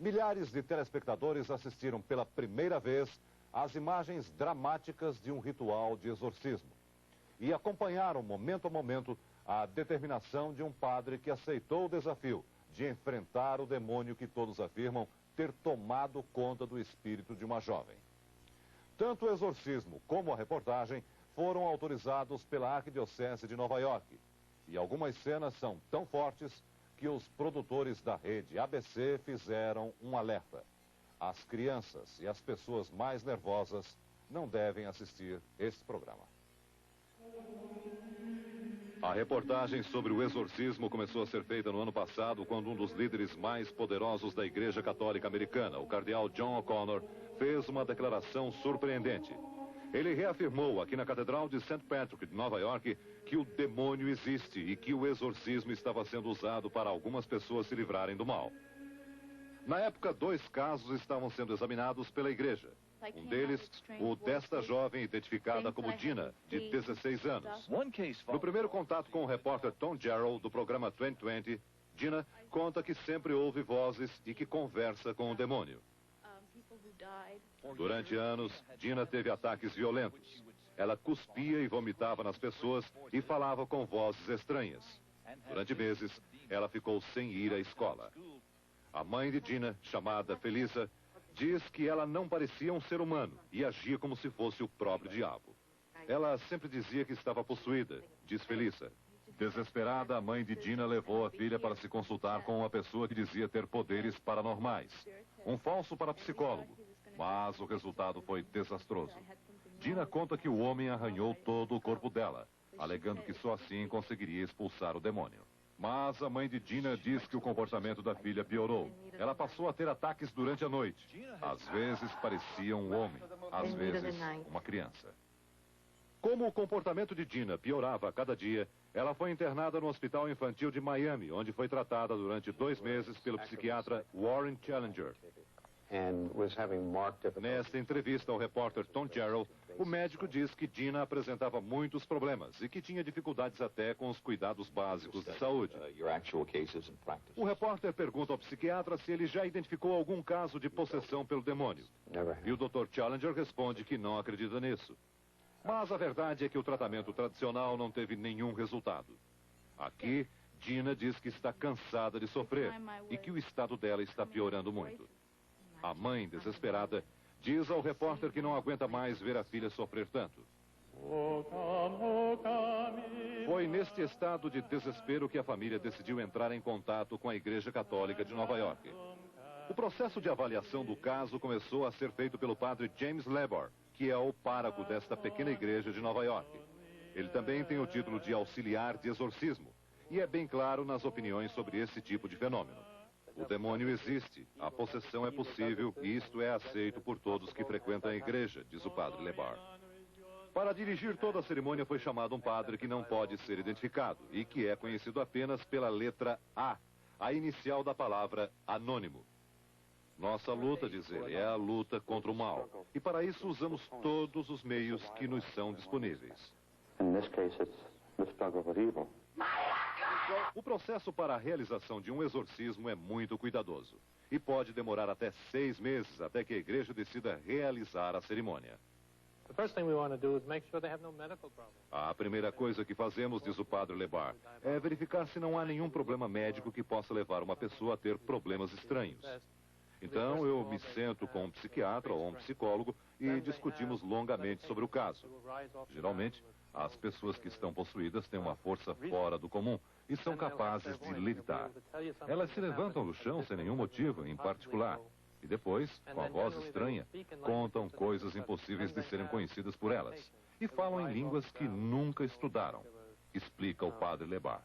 Milhares de telespectadores assistiram pela primeira vez às imagens dramáticas de um ritual de exorcismo e acompanharam momento a momento a determinação de um padre que aceitou o desafio de enfrentar o demônio que todos afirmam ter tomado conta do espírito de uma jovem. Tanto o exorcismo como a reportagem foram autorizados pela Arquidiocese de Nova York. E algumas cenas são tão fortes que os produtores da rede ABC fizeram um alerta. As crianças e as pessoas mais nervosas não devem assistir este programa. A reportagem sobre o exorcismo começou a ser feita no ano passado, quando um dos líderes mais poderosos da Igreja Católica Americana, o cardeal John O'Connor, fez uma declaração surpreendente. Ele reafirmou aqui na Catedral de St. Patrick de Nova York que o demônio existe e que o exorcismo estava sendo usado para algumas pessoas se livrarem do mal. Na época, 2 casos estavam sendo examinados pela igreja. Um deles, o desta jovem identificada como Dina, de 16 anos. No primeiro contato com o repórter Tom Jarrell, do programa 2020, Dina conta que sempre ouve vozes e que conversa com o demônio. Durante anos, Dina teve ataques violentos. Ela cuspia e vomitava nas pessoas e falava com vozes estranhas. Durante meses, ela ficou sem ir à escola. A mãe de Dina, chamada Felisa, diz que ela não parecia um ser humano e agia como se fosse o próprio diabo. Ela sempre dizia que estava possuída, diz Felisa. Desesperada, a mãe de Dina levou a filha para se consultar com uma pessoa que dizia ter poderes paranormais. Um falso parapsicólogo, mas o resultado foi desastroso. Dina conta que o homem arranhou todo o corpo dela, alegando que só assim conseguiria expulsar o demônio. Mas a mãe de Dina diz que o comportamento da filha piorou. Ela passou a ter ataques durante a noite. Às vezes parecia um homem, às vezes uma criança. Como o comportamento de Dina piorava a cada dia, ela foi internada no Hospital Infantil de Miami, onde foi tratada durante 2 meses pelo psiquiatra Warren Challenger. Nesta entrevista ao repórter Tom Jarrell, o médico diz que Dina apresentava muitos problemas e que tinha dificuldades até com os cuidados básicos de saúde. O repórter pergunta ao psiquiatra se ele já identificou algum caso de possessão pelo demônio. E o Dr. Challenger responde que não acredita nisso. Mas a verdade é que o tratamento tradicional não teve nenhum resultado. Aqui, Dina diz que está cansada de sofrer e que o estado dela está piorando muito. A mãe, desesperada, diz ao repórter que não aguenta mais ver a filha sofrer tanto. Foi neste estado de desespero que a família decidiu entrar em contato com a Igreja Católica de Nova York. O processo de avaliação do caso começou a ser feito pelo padre James Lebor, que é o pároco desta pequena igreja de Nova York. Ele também tem o título de auxiliar de exorcismo e é bem claro nas opiniões sobre esse tipo de fenômeno. O demônio existe, a possessão é possível e isto é aceito por todos que frequentam a igreja, diz o padre Lebor. Para dirigir toda a cerimônia foi chamado um padre que não pode ser identificado e que é conhecido apenas pela letra A, a inicial da palavra anônimo. Nossa luta, diz ele, é a luta contra o mal. E para isso usamos todos os meios que nos são disponíveis. O processo para a realização de um exorcismo é muito cuidadoso. E pode demorar até 6 meses até que a igreja decida realizar a cerimônia. A primeira coisa que fazemos, diz o padre Lebar, é verificar se não há nenhum problema médico que possa levar uma pessoa a ter problemas estranhos. Então eu me sento com um psiquiatra ou um psicólogo e discutimos longamente sobre o caso. Geralmente, as pessoas que estão possuídas têm uma força fora do comum e são capazes de levitar. Elas se levantam do chão sem nenhum motivo em particular. E depois, com a voz estranha, contam coisas impossíveis de serem conhecidas por elas. E falam em línguas que nunca estudaram, explica o padre Lebar.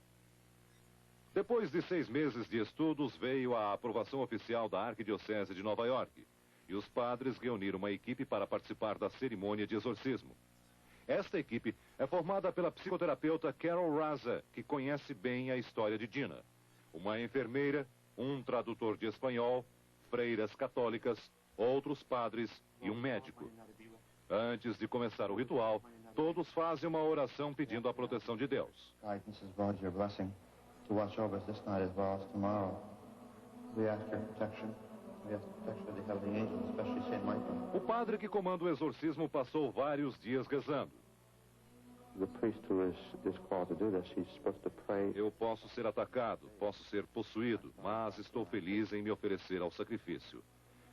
Depois de 6 meses de estudos, veio a aprovação oficial da Arquidiocese de Nova York. E os padres reuniram uma equipe para participar da cerimônia de exorcismo. Esta equipe é formada pela psicoterapeuta Carol Raza, que conhece bem a história de Dina. Uma enfermeira, um tradutor de espanhol, freiras católicas, outros padres e um médico. Antes de começar o ritual, todos fazem uma oração pedindo a proteção de Deus. To watch over us this night as well as tomorrow. We ask your protection O padre que comanda o exorcismo passou vários dias rezando. Eu posso ser atacado, posso ser possuído, mas estou feliz em me oferecer ao sacrifício.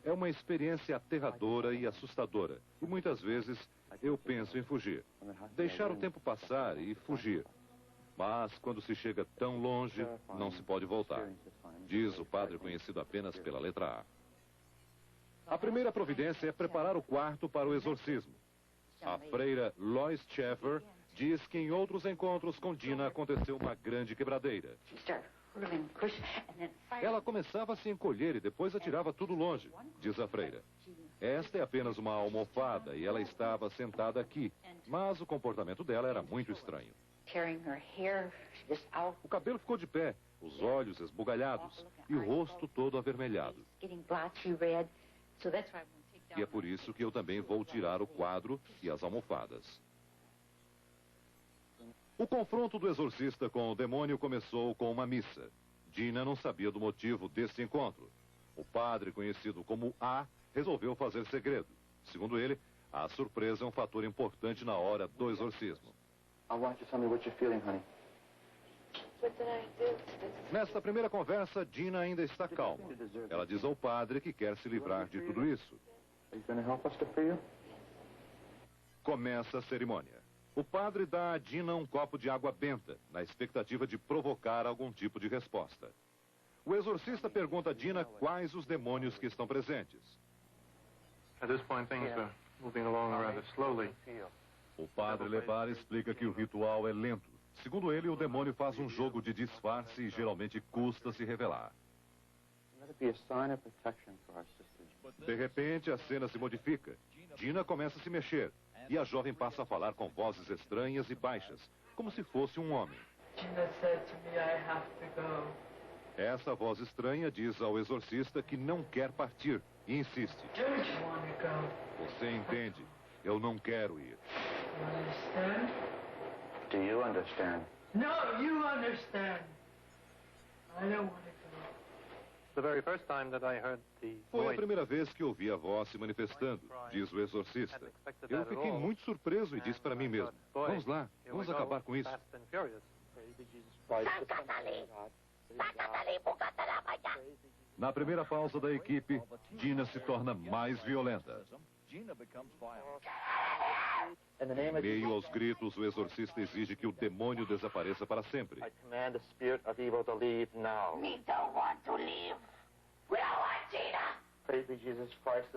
É uma experiência aterradora e assustadora. E muitas vezes eu penso em fugir. Deixar o tempo passar e fugir. Mas quando se chega tão longe, não se pode voltar. Diz o padre conhecido apenas pela letra A. A primeira providência é preparar o quarto para o exorcismo. A freira Lois Sheffer diz que em outros encontros com Dina aconteceu uma grande quebradeira. Ela começava a se encolher e depois atirava tudo longe, diz a freira. Esta é apenas uma almofada e ela estava sentada aqui, mas o comportamento dela era muito estranho. O cabelo ficou de pé, os olhos esbugalhados e o rosto todo avermelhado. E é por isso que eu também vou tirar o quadro e as almofadas. O confronto do exorcista com o demônio começou com uma missa. Dina não sabia do motivo desse encontro. O padre, conhecido como A, resolveu fazer segredo. Segundo ele, a surpresa é um fator importante na hora do exorcismo. Nesta primeira conversa, Dina ainda está calma. Ela diz ao padre que quer se livrar de tudo isso. Começa a cerimônia. O padre dá a Dina um copo de água benta, na expectativa de provocar algum tipo de resposta. O exorcista pergunta a Dina quais os demônios que estão presentes. O padre Lebar explica que o ritual é lento. Segundo ele, o demônio faz um jogo de disfarce e geralmente custa se revelar. De repente, a cena se modifica. Dina começa a se mexer. E a jovem passa a falar com vozes estranhas e baixas, como se fosse um homem. Essa voz estranha diz ao exorcista que não quer partir e insiste. Você entende? Eu não quero ir. Do you understand? No, you understand. I don't want to go. Foi a primeira vez que ouvi a voz se manifestando, diz o exorcista. Eu fiquei muito surpreso e disse para mim mesmo, vamos lá, vamos acabar com isso. Na primeira pausa da equipe, Dina se torna mais violenta. Em meio aos gritos, o exorcista exige que o demônio desapareça para sempre. I command the spirit of evil to leave now. We don't want to leave. We don't want Gina. Praise be Jesus Christ.